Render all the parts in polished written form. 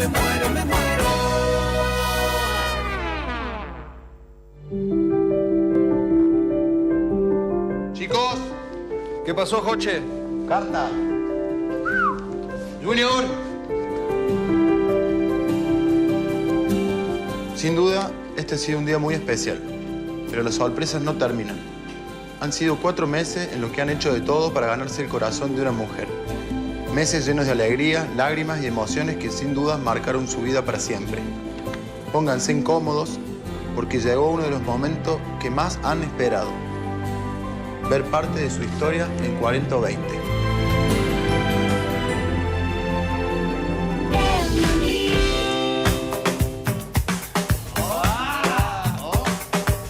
me muero, me muero. Chicos, ¿qué pasó, Joche? Carta. Junior. Sin duda, este ha sido un día muy especial, pero las sorpresas no terminan. Han sido 4 meses en los que han hecho de todo para ganarse el corazón de una mujer. Meses llenos de alegría, lágrimas y emociones que sin duda marcaron su vida para siempre. Pónganse incómodos porque llegó uno de los momentos que más han esperado. Ver parte de su historia en 40 o 20.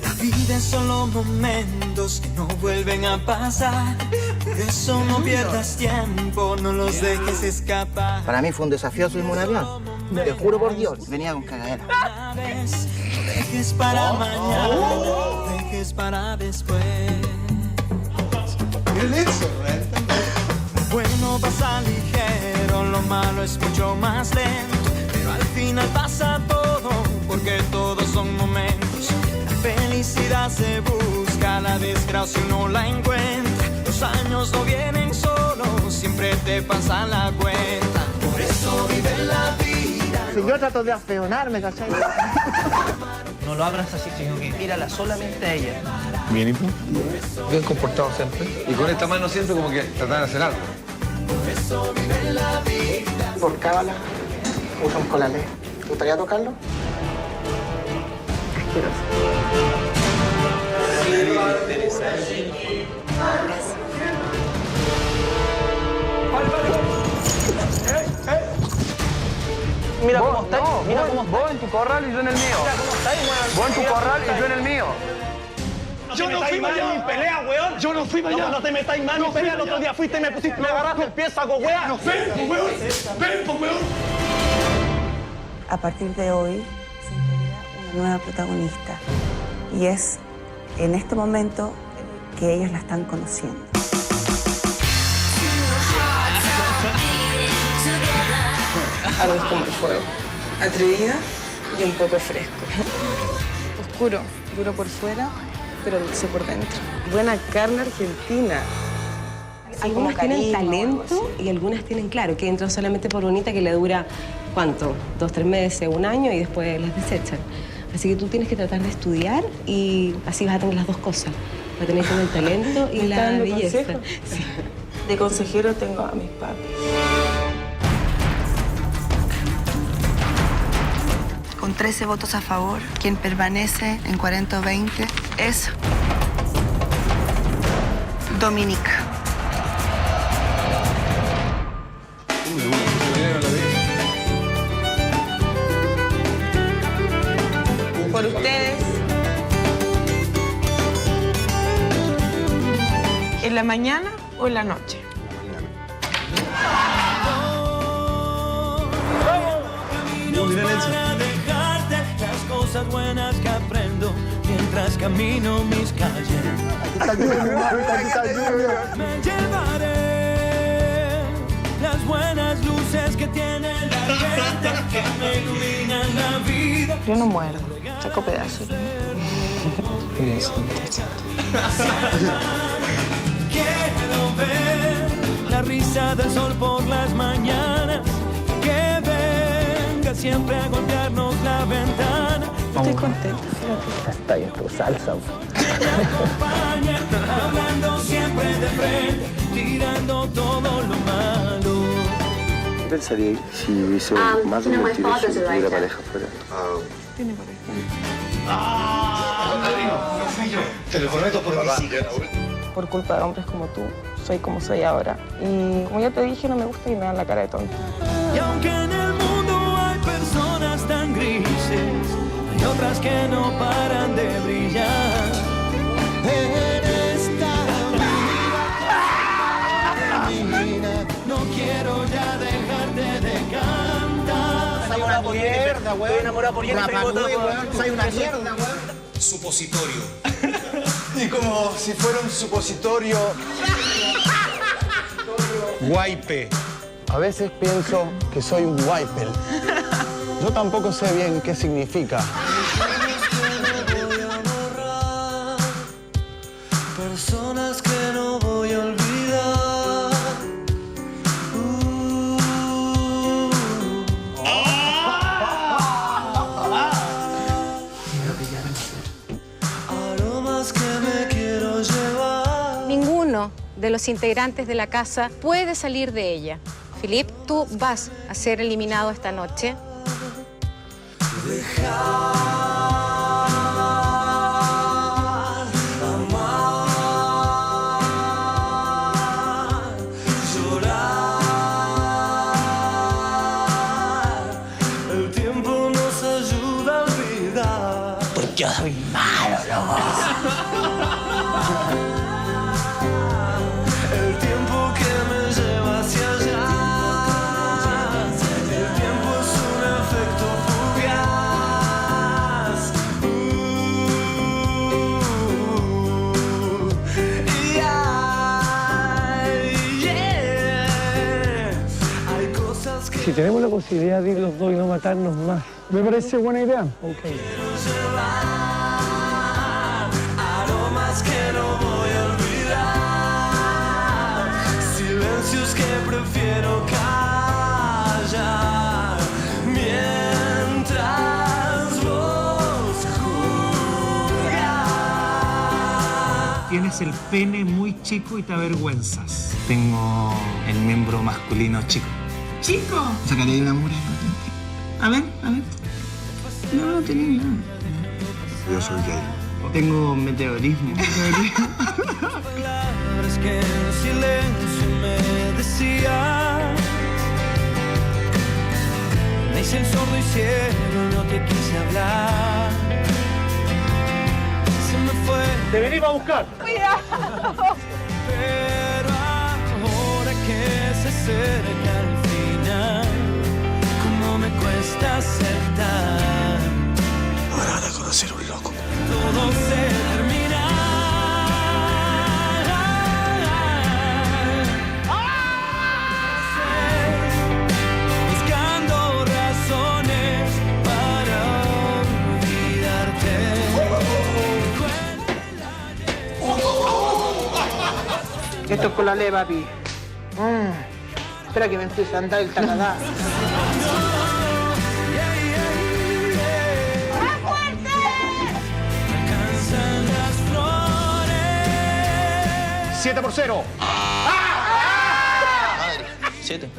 La vida es solo momentos que no vuelven a pasar. Por eso no pierdas tiempo, no los dejes escapar. Para mí fue un desafío subirme a un avión. Te juro por Dios, venía con cagadera. No dejes para mañana, no dejes para después. Bueno, pasa ligero, lo malo es mucho más lento. Pero al final pasa todo, porque todos son momentos. La felicidad se busca, la desgracia uno la encuentra. Los años no vienen solos, siempre te pasan la cuenta. Por eso vive la vida. Si yo trato de afeonarme, ¿cachai? No lo abras así, sino que mírala solamente a ella. Bien, ¿y tú? Bien comportado siempre. Y con esta mano siempre como que tratar de hacer algo. Por cábala, usa un colalé. ¿Te gustaría tocarlo? Mira cómo estáis, mira cómo Vos en tu corral y yo en el mío. Vos en tu corral y yo en el mío. Yo no fui para allá en mi pelea, weón. Yo no fui para allá. No te metáis mal en mi pelea. El otro día fuiste y me pusiste, me agarraste el pie, saco, weón. No, ven, weón. Ven, weón. A partir de hoy se integra una nueva protagonista y es en este momento que ellos la están conociendo. Algo es como el fuego. Atrevida y un poco fresco. Oscuro, duro por fuera, pero dulce por dentro. Buena carne argentina. Algunas tienen talento y algunas tienen, claro, que entran solamente por bonita, que le dura, ¿cuánto? 2, 3 meses, 1 año y después las desechan. Así que tú tienes que tratar de estudiar y así vas a tener las dos cosas. Vas a tener como el talento y la belleza. Sí. De consejero tengo a mis papis. Con 13 votos a favor, quien permanece en 40 o 20 es Dominica. Por ustedes. ¿En la mañana o en la noche? Para dejarte las cosas buenas que aprendo mientras camino mis calles. Me llevaré las buenas luces que tiene la gente que me iluminan la vida. Yo no muerdo, saco pedazos. Quiero ver la risa del sol por las mañanas, que venga siempre a golpearnos la ventana. Estoy contenta, fíjate. Está ahí en tu salsa. Me acompaña, hablando siempre de frente, tirando todo lo malo. ¿Qué pensaría si hubiese más de un multiracial si tuviera pareja fuera? Tiene pareja. No fui yo. Te lo prometo por mis hijas. Por culpa de hombres como tú, soy como soy ahora. Y como ya te dije, no me gusta que me dan la cara de tonta. Y aunque en el mundo hay personas tan grises, hay otras que no paran de brillar. En esta vida, no quiero ya dejarte de cantar. Soy una mierda, weón. Estoy enamorado por Jennifer y votado por... Soy una mierda, weón. Supositorio. Y como si fuera un supositorio. Guaype. A veces pienso que soy un guaypel. Yo tampoco sé bien qué significa. Personas que no voy a olvidar. Aromas que me quiero llevar. Ninguno de los integrantes de la casa puede salir de ella. Philippe, tú vas a ser eliminado esta noche. Yo soy malo, loco. El tiempo que me lleva hacia allá. El tiempo es un efecto fugaz. Hay cosas que... Si tenemos la posibilidad de ir los dos y no matarnos más, me parece buena idea. Ok. Aromas que no voy a olvidar, silencios que prefiero callar, mientras vos juzgas. Tienes el pene muy chico y te avergüenzas. Tengo el miembro masculino chico. ¿Chico? Sacaré una mura. A ver. No tenía nada. Yo soy gay. Tengo meteorismo. Palabras que en silencio me decían. Me hice el sordo y ciego, no te quise hablar. Se me fue. ¡Te venimos a buscar! Cuidado. Pero ahora que se acerca al final, cómo me cuesta aceptar. Ahora van a conocer un loco. Todo se termina. Buscando razones para olvidarte. Esto es con la leva, papi. Espera que me empiece a andar el tacadá. 7-0. 7.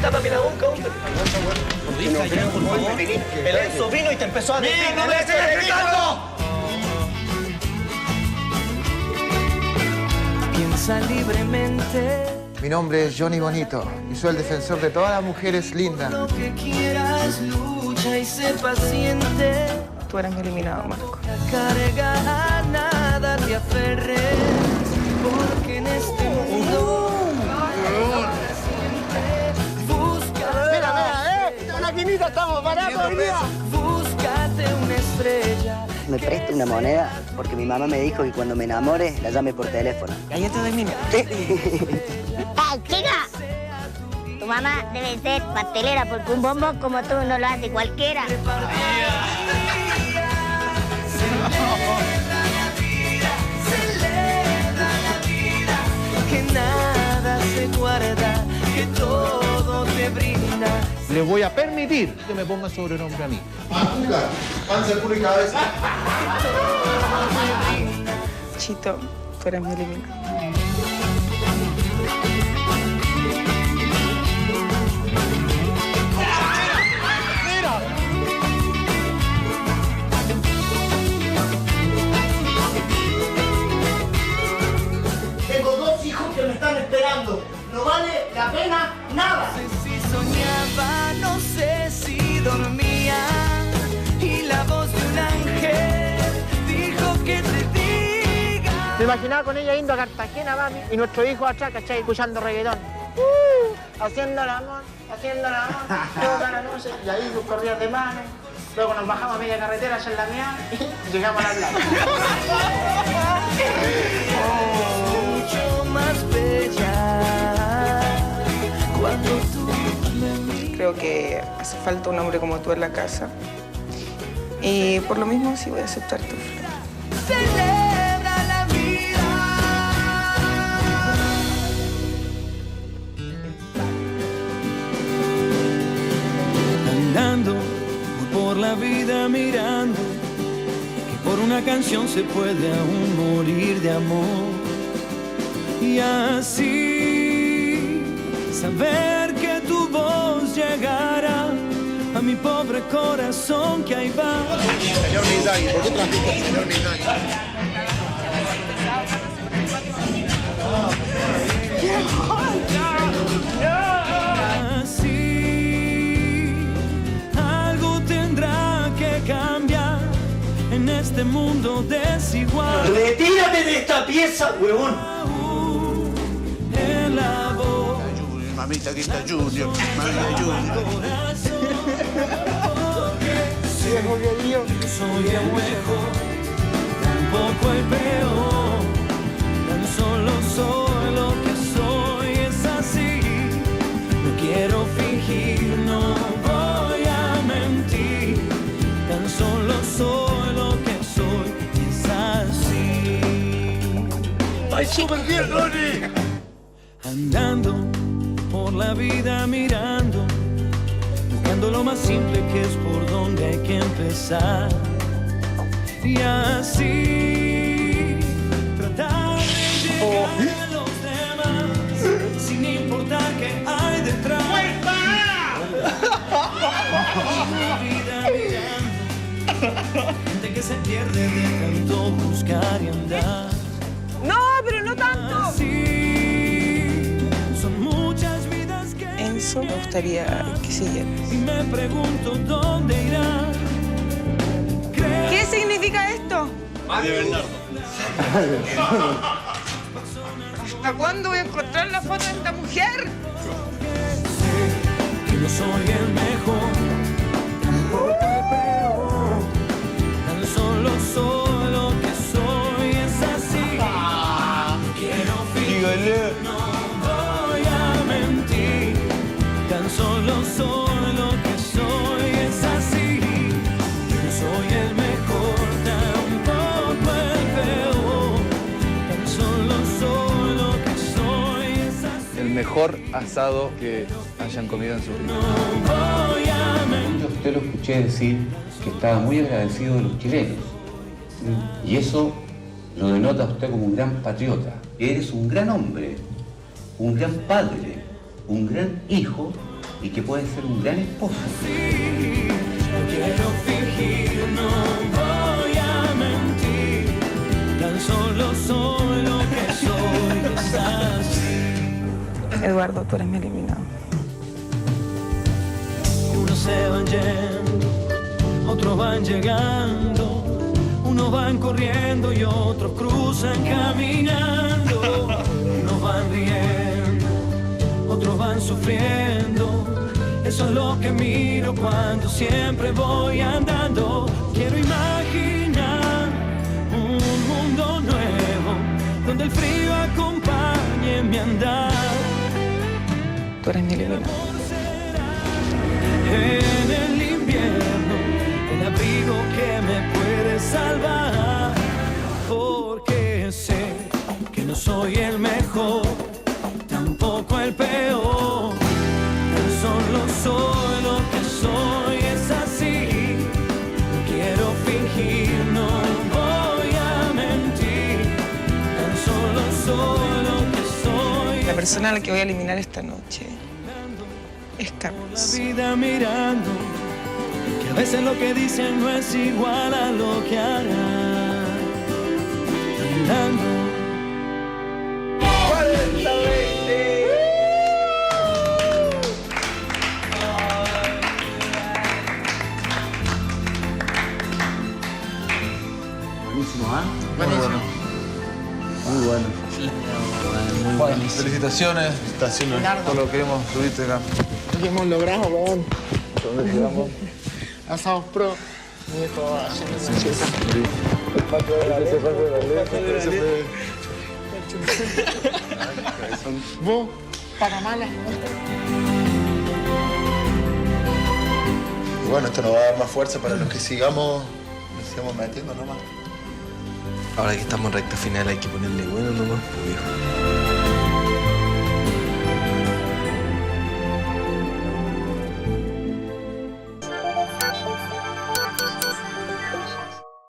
Tápame la boca, hombre. Por favor. Pelenzo vino y te empezó a decir. ¡No me estés gritando! Piensa libremente. Mi nombre es Johnny Bonito y soy el defensor de todas las mujeres lindas. Lo que quieras, lucha y sé paciente. Tú eres mi eliminado, Marco. Carga a nada te aferres, porque en este mundo busca. Mira, la quinita estamos parados hoy día. Búscate una estrella. Me presta una moneda porque mi mamá me dijo que cuando me enamore la llame por teléfono. Cállate de mí. Chica, tu mamá debe ser pastelera porque un bombón como tú no lo hace cualquiera. Que nada se guarda, que todo te brinda. Le voy a permitir que me ponga sobrenombre a mí. Panza, culo y cabeza. Chito, tú eres mi eliminado. Tengo 2 hijos que me están esperando. No vale la pena nada. No sé si soñaba, no sé si dormía. Y la voz de un ángel dijo que te diga. Me imaginaba con ella yendo a Cartagena, mami, y nuestro hijo atrás, ¿cachai? Escuchando reggaetón. Haciendo el amor, toda la noche. Y ahí sus corridas de mano. Luego nos bajamos a media carretera allá en la mía y llegamos a la playa. Mucho más bella Creo que hace falta un hombre como tú en la casa. Y por lo mismo sí voy a aceptar tu ofrenda. Celebra la vida. Andando voy por la vida mirando que por una canción se puede aún morir de amor. Y así saber que tu voz llegará a mi pobre corazón que ahí va. Señor Miyagi, ¿por qué trajiste al señor Miyagi? Así algo tendrá que cambiar en este mundo desigual. ¡Retírate de esta pieza, huevón! En la voz. Mamita, aquí está Junior. Mamita Junior. Soy el mejor, tampoco el peor. Tan solo soy lo que soy, es así. No quiero fingir, no voy a mentir. Tan solo soy lo que soy, es así. ¡Ay, súper bien, Ronnie! Andando por la vida mirando, buscando lo más simple que es por donde hay que empezar. Y así tratar de llegar a los demás sin importar qué hay detrás. La vida mirando, gente que se pierde de tanto buscar y andar. No, pero no tanto. Así son muchas vidas que Enzo, me gustaría que siguieras. y me pregunto dónde irá. ¿Qué significa esto? De Bernardo. ¿Hasta cuándo voy a encontrar la foto de esta mujer? Que no soy el mejor, tampoco el peor. Tan solo soy lo que soy, es así. No quiero fingir, no voy a mentir. Tan solo soy lo que soy, es así. No soy el mejor, tampoco el peor. Tan solo soy lo que soy, es así. El mejor asado que hayan comido en su vida. Usted lo escuché decir que estaba muy agradecido de los chilenos. Y eso lo denota a usted como un gran patriota. Eres un gran hombre, un gran padre, un gran hijo y que puede ser un gran esposo. No quiero fingir, no voy a mentir. Tan solo soy lo que soy, es así. Eduardo, tú eres mi eliminado. Unos se van yendo, otros van llegando. Unos van corriendo y otros cruzan caminando. Unos van riendo, otros van sufriendo. Eso es lo que miro cuando siempre voy andando. Quiero imaginar un mundo nuevo donde el frío acompañe mi andar. Tú eres mi eliminado. En el invierno, el abrigo que me puede salvar. Porque sé que no soy el mejor, tampoco el peor. Tan solo soy lo que soy, es así. No quiero fingir, no voy a mentir. Tan solo soy lo que soy. La persona a la que voy a eliminar esta noche es Carlos. La vida mirando, que a veces lo que dicen no es igual a lo que harán. Andando. 40-20. Buenísimo, ¿ah? Buenísimo. Muy bueno. Bueno, felicitaciones por lo que hemos subiste acá. Lo que hemos logrado, weón. ¿Dónde quedamos? Asados Pro. Mi hijo haciendo una fiesta. El pato de la ley. Vos, para malas, ¿no? bueno, esto nos va a dar más fuerza para los que nos sigamos metiendo nomás. Ahora que estamos en recta final hay que ponerle bueno nomás, pues, viejo.